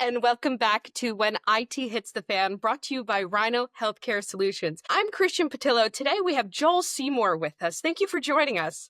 and welcome back to When IT Hits the Fan, brought to you by Rhyno Healthcare Solutions. I'm Christian Patillo. Today we have Joel Seymour with us. Thank you for joining us.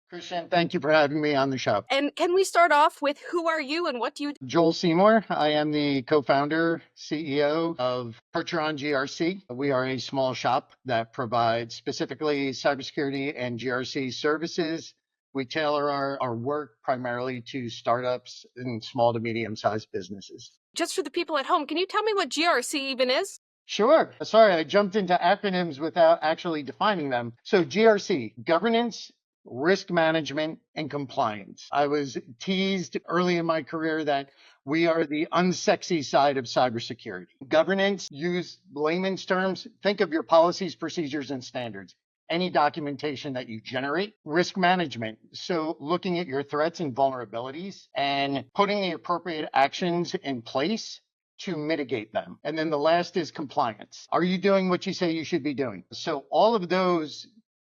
Christian, thank you for having me on the show. And can we start off with who are you and what do you do? Joel Seymour. I am the co-founder, CEO of Percheron GRC. We are a small shop that provides specifically cybersecurity and GRC services. We tailor our work primarily to startups and small to medium-sized businesses. Just for the people at home, can you tell me what GRC even is? Sure. Sorry, I jumped into acronyms without actually defining them. So GRC, governance, risk management, and compliance. I was teased early in my career that we are the unsexy side of cybersecurity. Governance, use layman's terms, think of your policies, procedures, and standards. Any documentation that you generate. Risk management, so looking at your threats and vulnerabilities and putting the appropriate actions in place to mitigate them. And then the last is compliance. Are you doing what you say you should be doing? So all of those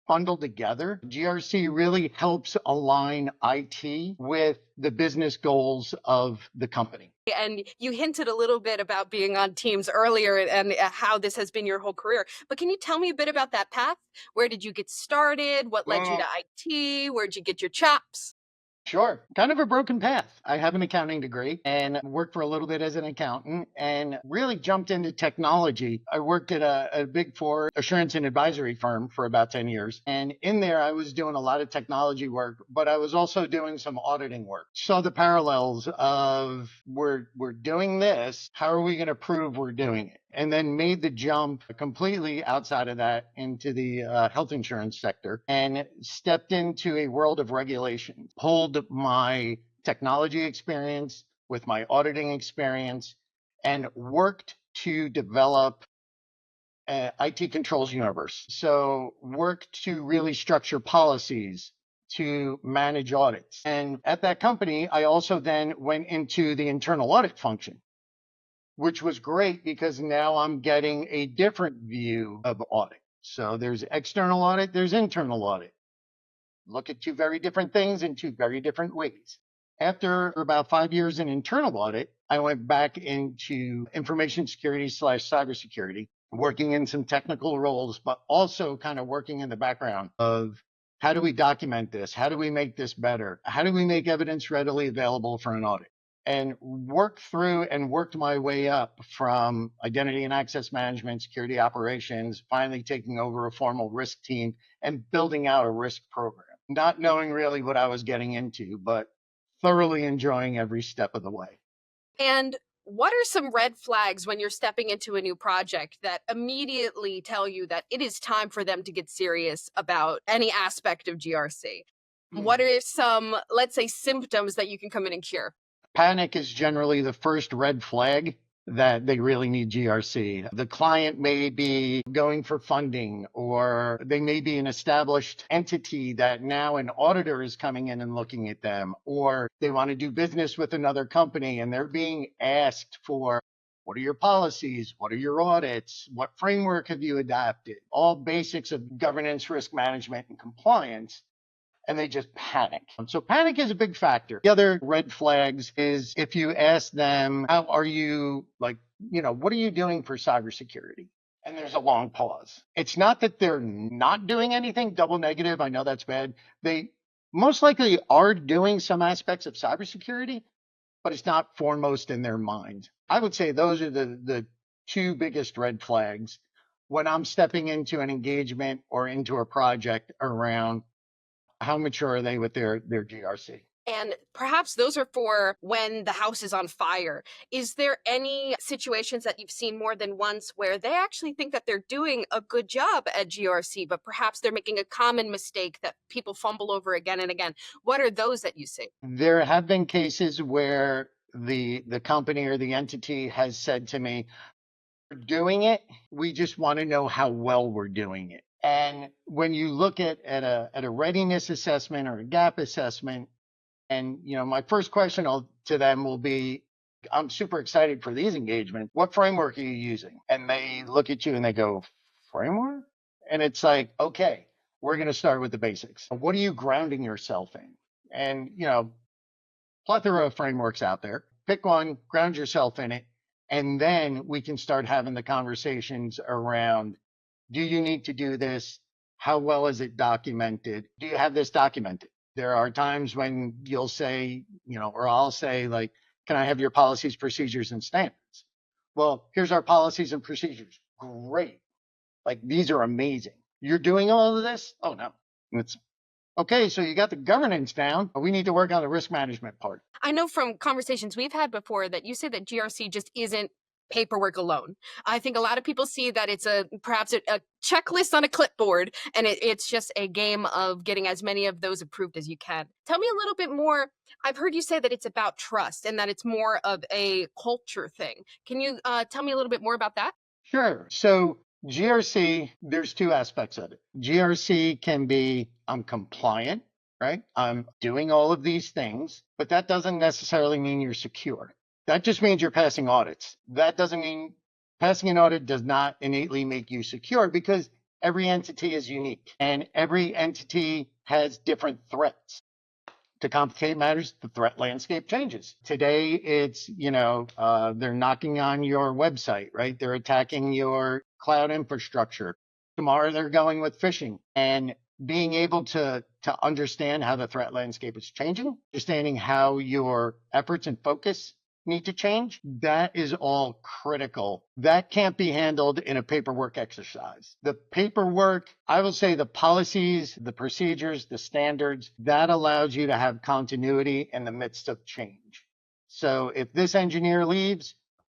bundled together, GRC really helps align IT with the business goals of the company. And you hinted a little bit about being on teams earlier and how this has been your whole career. But can you tell me a bit about that path? Where did you get started? What led you to IT? Where'd you get your chops? Sure. Kind of a broken path. I have an accounting degree and worked for a little bit as an accountant and really jumped into technology. I worked at a big four assurance and advisory firm for about 10 years. And in there, I was doing a lot of technology work, but I was also doing some auditing work. Saw the parallels of we're doing this. How are we going to prove we're doing it? And then made the jump completely outside of that into the health insurance sector and stepped into a world of regulation. Pulled my technology experience with my auditing experience and worked to develop IT controls universe. So worked to really structure policies to manage audits. And at that company, I also then went into the internal audit function, which was great because now I'm getting a different view of audit. So there's external audit, there's internal audit. Look at two very different things in two very different ways. After about 5 years in internal audit, I went back into information security / cybersecurity, working in some technical roles, but also kind of working in the background of how do we document this? How do we make this better? How do we make evidence readily available for an audit? And worked through and worked my way up from identity and access management, security operations, finally taking over a formal risk team and building out a risk program. Not knowing really what I was getting into, but thoroughly enjoying every step of the way. And what are some red flags when you're stepping into a new project that immediately tell you that it is time for them to get serious about any aspect of GRC? What are some, let's say, symptoms that you can come in and cure? Panic is generally the first red flag that they really need GRC. The client may be going for funding, or they may be an established entity that now an auditor is coming in and looking at them, or they want to do business with another company and they're being asked for what are your policies? What are your audits? What framework have you adopted? All basics of governance, risk management, and compliance. And they just panic. So panic is a big factor. The other red flags is if you ask them, how are you, what are you doing for cybersecurity? And there's a long pause. It's not that they're not doing anything, double negative. I know that's bad. They most likely are doing some aspects of cybersecurity, but it's not foremost in their mind. I would say those are the two biggest red flags when I'm stepping into an engagement or into a project around how mature are they with their GRC? And perhaps those are for when the house is on fire. Is there any situations that you've seen more than once where they actually think that they're doing a good job at GRC, but perhaps they're making a common mistake that people fumble over again and again? What are those that you see? There have been cases where the company or the entity has said to me, we're doing it, we just want to know how well we're doing it. And when you look at a readiness assessment or a gap assessment, and my first question to them will be, I'm super excited for these engagements. What framework are you using? And they look at you and they go, framework? And it's like, okay, we're going to start with the basics. What are you grounding yourself in? And, plethora of frameworks out there. pick one, ground yourself in it, and then we can start having the conversations around, do you need to do this? How well is it documented? Do you have this documented? There are times when you'll say, or I'll say, like, can I have your policies, procedures, and standards? Well, here's our policies and procedures. Great. Like, these are amazing. You're doing all of this? Oh, no. It's okay. So you got the governance down. We need to work on the risk management part. I know from conversations we've had before that you say that GRC just isn't paperwork alone. I think a lot of people see that it's perhaps a checklist on a clipboard, and it's just a game of getting as many of those approved as you can. Tell me a little bit more. I've heard you say that it's about trust and that it's more of a culture thing. Can you tell me a little bit more about that? Sure. So GRC, there's two aspects of it. GRC can be, I'm compliant, right? I'm doing all of these things, but that doesn't necessarily mean you're secure. That just means you're passing audits. That doesn't mean passing an audit does not innately make you secure, because every entity is unique and every entity has different threats. To complicate matters, the threat landscape changes. Today, it's, they're knocking on your website, right? They're attacking your cloud infrastructure. Tomorrow, they're going with phishing. And being able to understand how the threat landscape is changing, understanding how your efforts and focus need to change, that is all critical. That can't be handled in a paperwork exercise. The paperwork, I will say the policies, the procedures, the standards, that allows you to have continuity in the midst of change. So if this engineer leaves,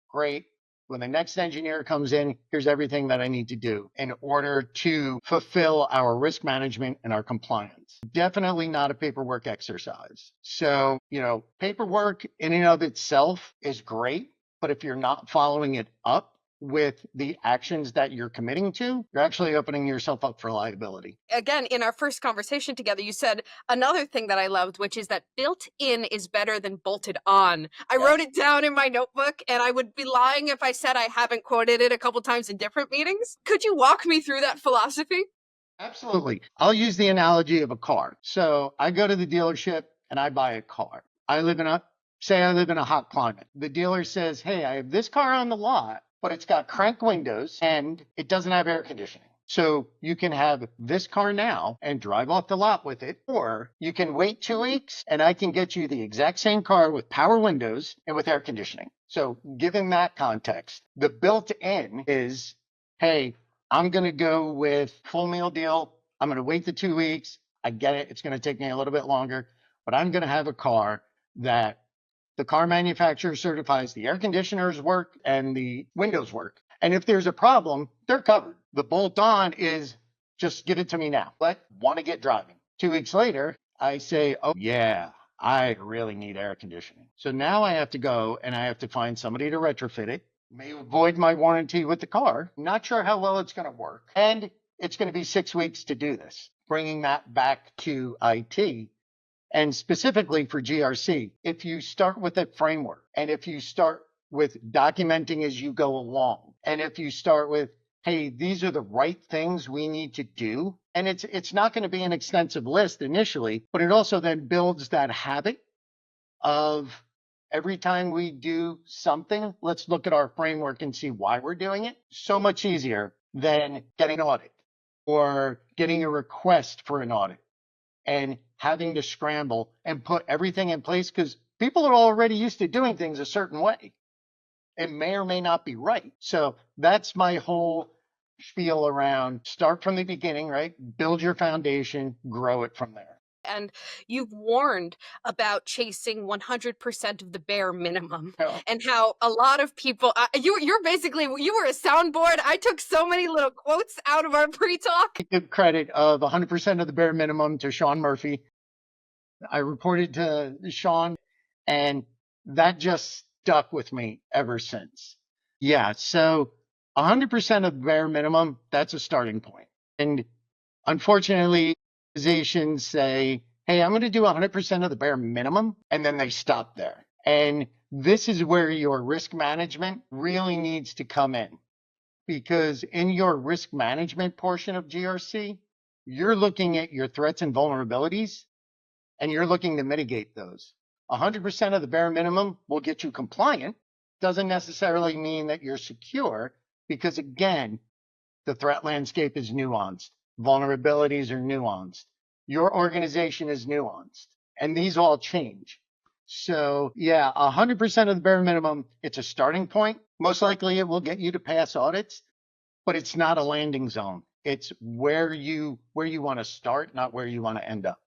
great. When the next engineer comes in, here's everything that I need to do in order to fulfill our risk management and our compliance. Definitely not a paperwork exercise. So, paperwork in and of itself is great, but if you're not following it up with the actions that you're committing to, you're actually opening yourself up for liability. Again, in our first conversation together, you said another thing that I loved, which is that built in is better than bolted on. I wrote it down in my notebook, and I would be lying if I said I haven't quoted it a couple times in different meetings. Could you walk me through that philosophy? Absolutely. I'll use the analogy of a car. So I go to the dealership and I buy a car. Say I live in a hot climate. The dealer says, hey, I have this car on the lot, but it's got crank windows and it doesn't have air conditioning. So you can have this car now and drive off the lot with it, or you can wait 2 weeks and I can get you the exact same car with power windows and with air conditioning. So given that context, the built-in is, hey, I'm going to go with full meal deal. I'm going to wait the 2 weeks. I get it. It's going to take me a little bit longer, but I'm going to have a car that the car manufacturer certifies the air conditioners work and the windows work. And if there's a problem, they're covered. The bolt on is just give it to me now. But want to get driving. 2 weeks later, I say, oh, yeah, I really need air conditioning. So now I have to go and I have to find somebody to retrofit it. May avoid my warranty with the car. Not sure how well it's going to work. And it's going to be 6 weeks to do this. Bringing that back to IT, and specifically for GRC, if you start with a framework and if you start with documenting as you go along, and if you start with, hey, these are the right things we need to do, and it's not going to be an extensive list initially, but it also then builds that habit of every time we do something, let's look at our framework and see why we're doing it. So much easier than getting an audit or getting a request for an audit and having to scramble and put everything in place, because people are already used to doing things a certain way. It may or may not be right. So that's my whole spiel around start from the beginning, right? Build your foundation, grow it from there. And you've warned about chasing 100% of the bare minimum, and how a lot of people, you're basically, you were a soundboard. I took so many little quotes out of our pre-talk. I give credit of 100% of the bare minimum to Sean Murphy. I reported to Sean, and that just stuck with me ever since. Yeah, so 100% of bare minimum, that's a starting point. And unfortunately, organizations say, hey, I'm going to do 100% of the bare minimum, and then they stop there. And this is where your risk management really needs to come in, because in your risk management portion of GRC, you're looking at your threats and vulnerabilities, and you're looking to mitigate those. 100% of the bare minimum will get you compliant. Doesn't necessarily mean that you're secure because, again, the threat landscape is nuanced. Vulnerabilities are nuanced. Your organization is nuanced. And these all change. So, yeah, 100% of the bare minimum, it's a starting point. Most likely it will get you to pass audits, but it's not a landing zone. It's where you want to start, not where you want to end up.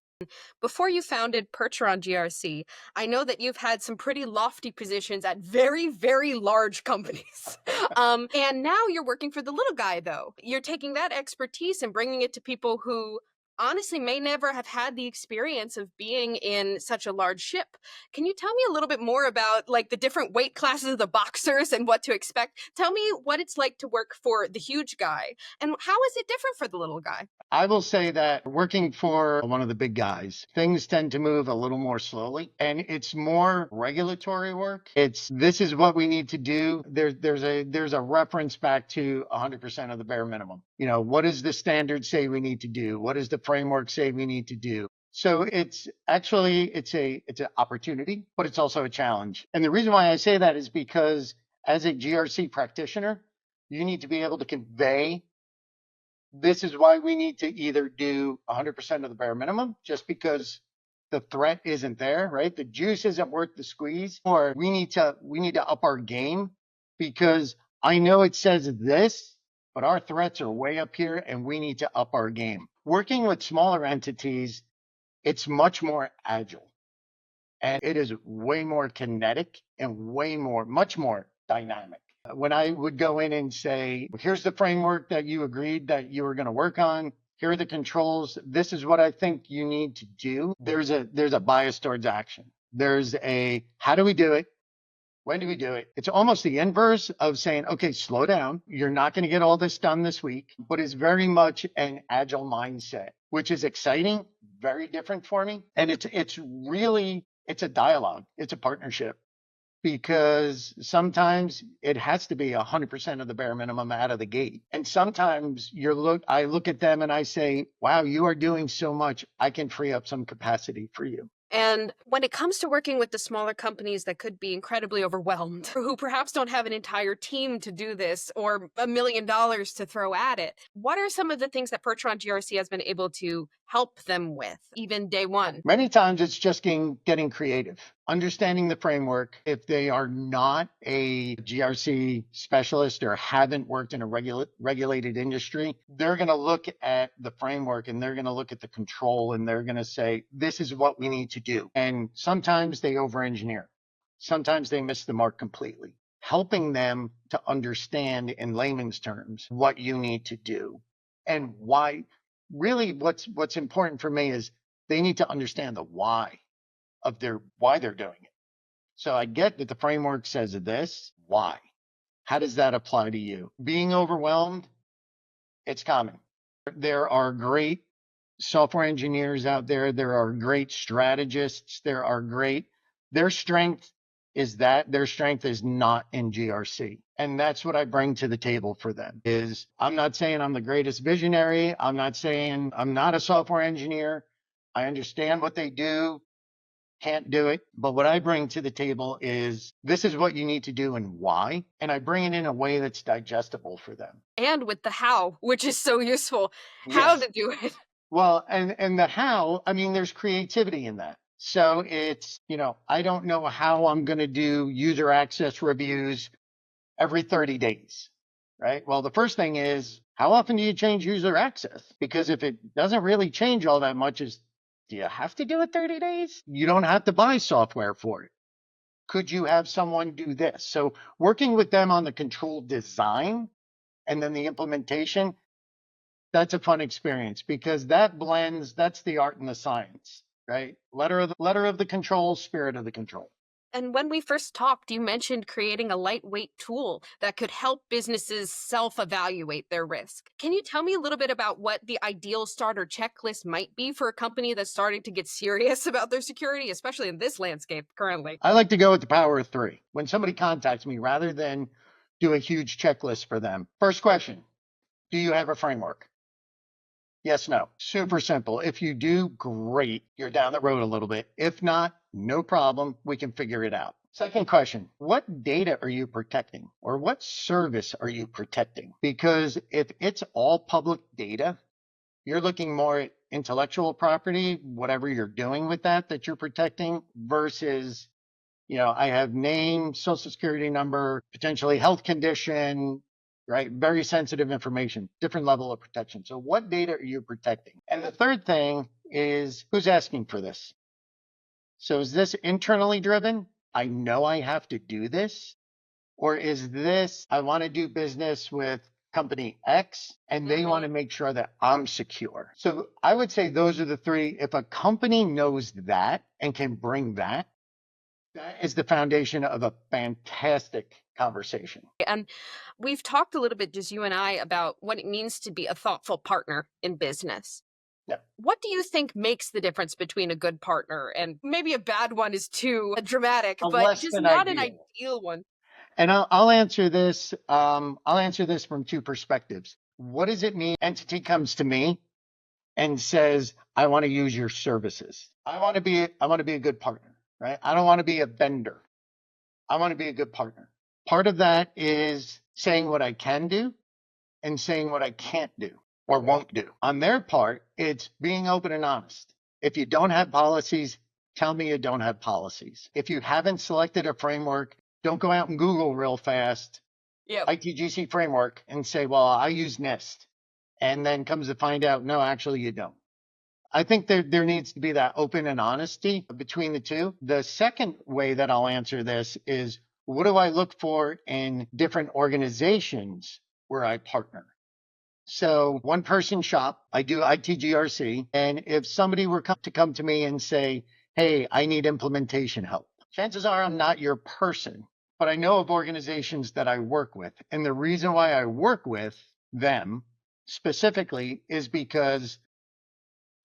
Before you founded Percheron GRC, I know that you've had some pretty lofty positions at very, very large companies. And now you're working for the little guy, though. You're taking that expertise and bringing it to people who honestly may never have had the experience of being in such a large ship. Can you tell me a little bit more about like the different weight classes of the boxers and what to expect? Tell me what it's like to work for the huge guy and how is it different for the little guy? I will say that working for one of the big guys, things tend to move a little more slowly and it's more regulatory work. It's this is what we need to do. There's a reference back to 100% of the bare minimum. You know, what does the standard say we need to do? What does the framework say we need to do? So it's actually it's an opportunity, but it's also a challenge. And the reason why I say that is because as a GRC practitioner, you need to be able to convey this is why we need to either do 100% of the bare minimum just because the threat isn't there, right? The juice isn't worth the squeeze, or we need to up our game because I know it says this, but our threats are way up here and we need to up our game. Working with smaller entities, it's much more agile and it is way more kinetic and much more dynamic. When I would go in and say, here's the framework that you agreed that you were going to work on. Here are the controls. This is what I think you need to do. There's a bias towards action. There's a how do we do it? When do we do it? It's almost the inverse of saying, okay, slow down. You're not going to get all this done this week, but it's very much an agile mindset, which is exciting, very different for me. And it's a dialogue. It's a partnership because sometimes it has to be 100% of the bare minimum out of the gate. And sometimes I look at them and I say, wow, you are doing so much. I can free up some capacity for you. And when it comes to working with the smaller companies that could be incredibly overwhelmed, who perhaps don't have an entire team to do this or $1 million to throw at it, what are some of the things that Percheron GRC has been able to help them with, even day one? Many times it's just getting creative, understanding the framework. If they are not a GRC specialist or haven't worked in a regulated industry, they're going to look at the framework and they're going to look at the control and they're going to say, this is what we need to do. And sometimes they over-engineer. Sometimes they miss the mark completely. Helping them to understand in layman's terms what you need to do and why. Really, what's important for me is they need to understand the why they're doing it. So I get that the framework says this. Why? How does that apply to you? Being overwhelmed, it's common. There are great software engineers out there. There are great strategists. Their strength their strength is not in GRC. And that's what I bring to the table for them is I'm not saying I'm the greatest visionary. I'm not saying I'm not a software engineer. I understand what they do, can't do it. But what I bring to the table is this is what you need to do and why. And I bring it in a way that's digestible for them. And with the how, which is so useful, how Yes. to do it. Well, and the how, I mean, there's creativity in that. So it's, I don't know how I'm going to do user access reviews every 30 days, right? Well, the first thing is, how often do you change user access? Because if it doesn't really change all that much, do you have to do it 30 days? You don't have to buy software for it. Could you have someone do this? So working with them on the control design and then the implementation, that's a fun experience because that's the art and the science, right? Letter of the control, spirit of the control. And when we first talked, you mentioned creating a lightweight tool that could help businesses self-evaluate their risk. Can you tell me a little bit about what the ideal starter checklist might be for a company that's starting to get serious about their security, especially in this landscape currently? I like to go with the power of three. When somebody contacts me, rather than do a huge checklist for them, first question, do you have a framework? Yes, no. Super simple. If you do, great. You're down the road a little bit. If not, no problem. We can figure it out. Second question, what data are you protecting or what service are you protecting? Because if it's all public data, you're looking more at intellectual property, whatever you're doing with that you're protecting versus, I have name, social security number, potentially health condition, right? Very sensitive information, different level of protection. So what data are you protecting? And the third thing is who's asking for this? So is this internally driven? I know I have to do this. Or is this, I want to do business with company X and they want Hmm. to make sure that I'm secure. So I would say those are the three. If a company knows that and can bring that, that is the foundation of a fantastic conversation. And we've talked a little bit, just you and I, about what it means to be a thoughtful partner in business. Yeah. What do you think makes the difference between a good partner and maybe a bad one is too dramatic, A but less just than not an ideal. ideal one? And I'll answer this. I'll answer this from two perspectives. What does it mean? Entity comes to me and says, I want to use your services. I want to be a good partner, right? I don't want to be a vendor. I want to be a good partner. Part of that is saying what I can do and saying what I can't do or won't do. On their part, it's being open and honest. If you don't have policies, tell me you don't have policies. If you haven't selected a framework, don't go out and Google real fast Yep. ITGC framework and say, well, I use NIST. And then comes to find out, no, actually you don't. I think there needs to be that open and honesty between the two. The second way that I'll answer this is what do I look for in different organizations where I partner? So one person shop, I do ITGRC. And if somebody were to come to me and say, hey, I need implementation help, chances are I'm not your person, but I know of organizations that I work with. And the reason why I work with them specifically is because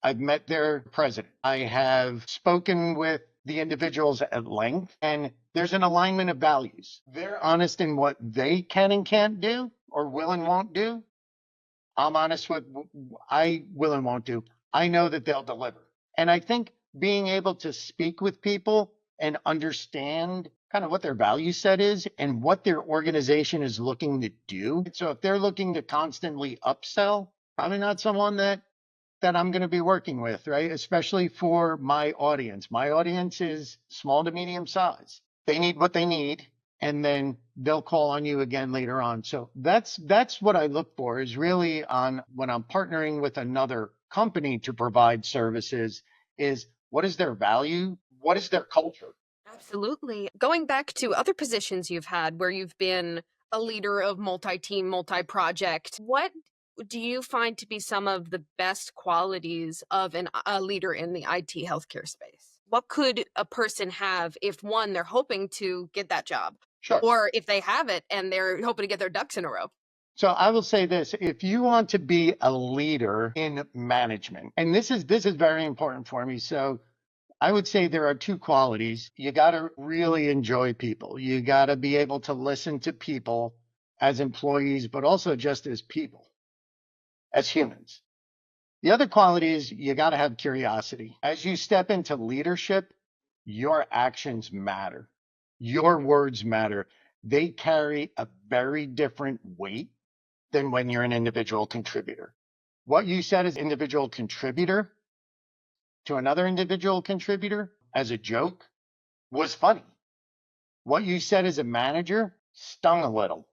I've met their president. I have spoken with the individuals at length, and there's an alignment of values. They're honest in what they can and can't do or will and won't do. I'm honest with I will and won't do. I know that they'll deliver. And I think being able to speak with people and understand kind of what their value set is and what their organization is looking to do. So if they're looking to constantly upsell, probably not someone that I'm going to be working with, right? Especially for my audience. My audience is small to medium size. They need what they need, and then they'll call on you again later on. So that's what I look for is really on when I'm partnering with another company to provide services is what is their value? What is their culture? Absolutely. Going back to other positions you've had where you've been a leader of multi-team, multi-project, what do you find to be some of the best qualities of a leader in the IT healthcare space? What could a person have if one, they're hoping to get that job, Sure. or if they have it and they're hoping to get their ducks in a row? So I will say this, if you want to be a leader in management, and this is very important for me. So I would say there are two qualities. You got to really enjoy people. You got to be able to listen to people as employees, but also just as people, as humans. The other quality is you got to have curiosity. As you step into leadership, your actions matter. Your words matter. They carry a very different weight than when you're an individual contributor. What you said as individual contributor to another individual contributor as a joke was funny. What you said as a manager stung a little.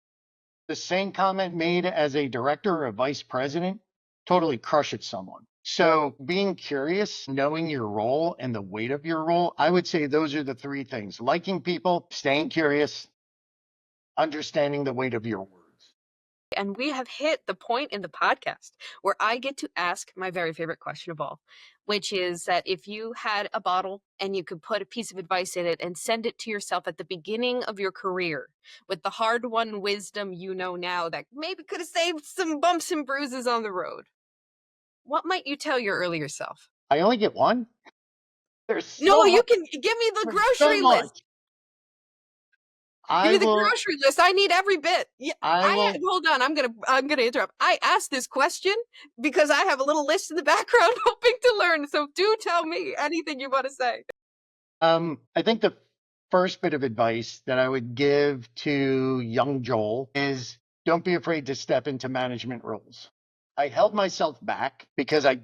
The same comment made as a director or a vice president totally crushes someone. So being curious, knowing your role and the weight of your role, I would say those are the three things. Liking people, staying curious, understanding the weight of your words. And we have hit the point in the podcast where I get to ask my very favorite question of all, which is that if you had a bottle and you could put a piece of advice in it and send it to yourself at the beginning of your career with the hard won wisdom you know now that maybe could have saved some bumps and bruises on the road, what might you tell your earlier self? I only get one. There's No, so you much. can give me the There's so grocery list. much. Give I me the will, grocery list. I need every bit. Yeah, I will, hold on. I'm gonna interrupt. I asked this question because I have a little list in the background hoping to learn. So do tell me anything you want to say. I think the first bit of advice that I would give to young Joel is don't be afraid to step into management roles. I held myself back because I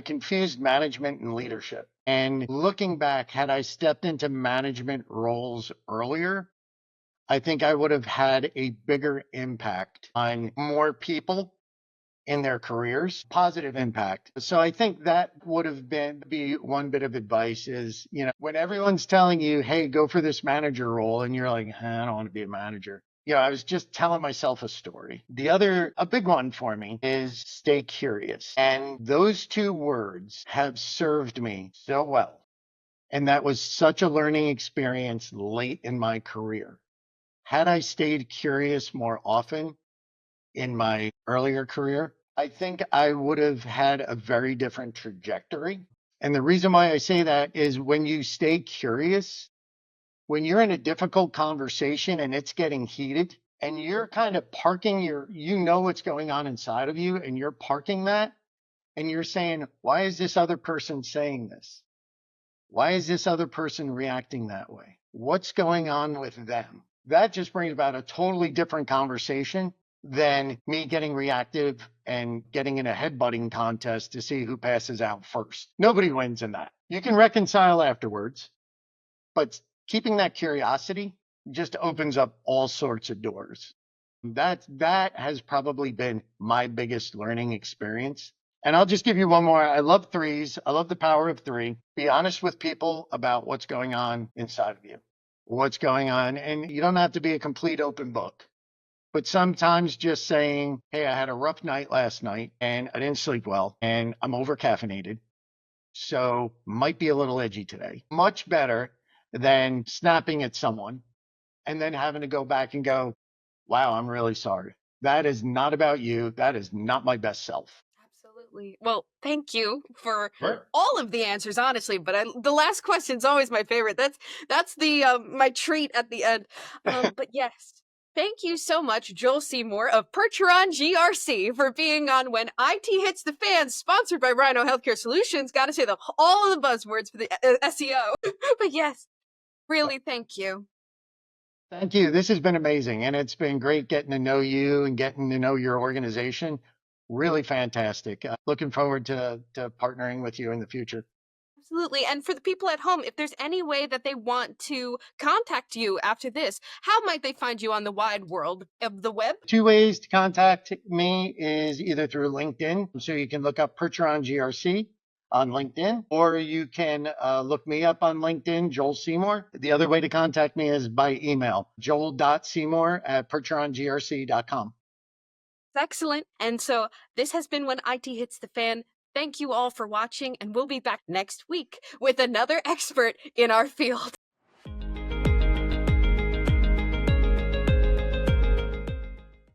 confused management and leadership. And looking back, had I stepped into management roles earlier, I think I would have had a bigger impact on more people in their careers, positive impact. So I think that would have been be one bit of advice is, when everyone's telling you, hey, go for this manager role, and you're like, I don't want to be a manager. I was just telling myself a story. A big one for me is stay curious. And those two words have served me so well. And that was such a learning experience late in my career. Had I stayed curious more often, in my earlier career, I think I would have had a very different trajectory. And the reason why I say that is when you stay curious, when you're in a difficult conversation and it's getting heated and you're kind of parking what's going on inside of you and you're parking that and you're saying, why is this other person saying this? Why is this other person reacting that way? What's going on with them? That just brings about a totally different conversation than me getting reactive and getting in a headbutting contest to see who passes out first. Nobody wins in that. You can reconcile afterwards, but keeping that curiosity just opens up all sorts of doors. That has probably been my biggest learning experience. And I'll just give you one more. I love threes. I love the power of three. Be honest with people about what's going on inside of you, what's going on. And you don't have to be a complete open book, but sometimes just saying, hey, I had a rough night last night and I didn't sleep well and I'm over caffeinated. So might be a little edgy today. Much better than snapping at someone and then having to go back and go, wow, I'm really sorry. That is not about you. That is not my best self. Absolutely. Well, thank you for Sure. all of the answers, honestly. But the last question's always my favorite. That's the my treat at the end. But yes, thank you so much, Joel Seymour of Percheron GRC, for being on When IT Hits the Fan, sponsored by Rhino Healthcare Solutions. Got to say all of the buzzwords for the SEO. But yes, really, thank you. Thank you. This has been amazing. And it's been great getting to know you and getting to know your organization. Really fantastic. Looking forward to partnering with you in the future. Absolutely. And for the people at home, if there's any way that they want to contact you after this, how might they find you on the wide world of the web? Two ways to contact me is either through LinkedIn. So you can look up Percheron GRC on LinkedIn, or you can look me up on LinkedIn, Joel Seymour. The other way to contact me is by email, joel.seymour@percherongrc.com. Excellent. And so this has been When IT Hits the Fan. Thank you all for watching, and we'll be back next week with another expert in our field.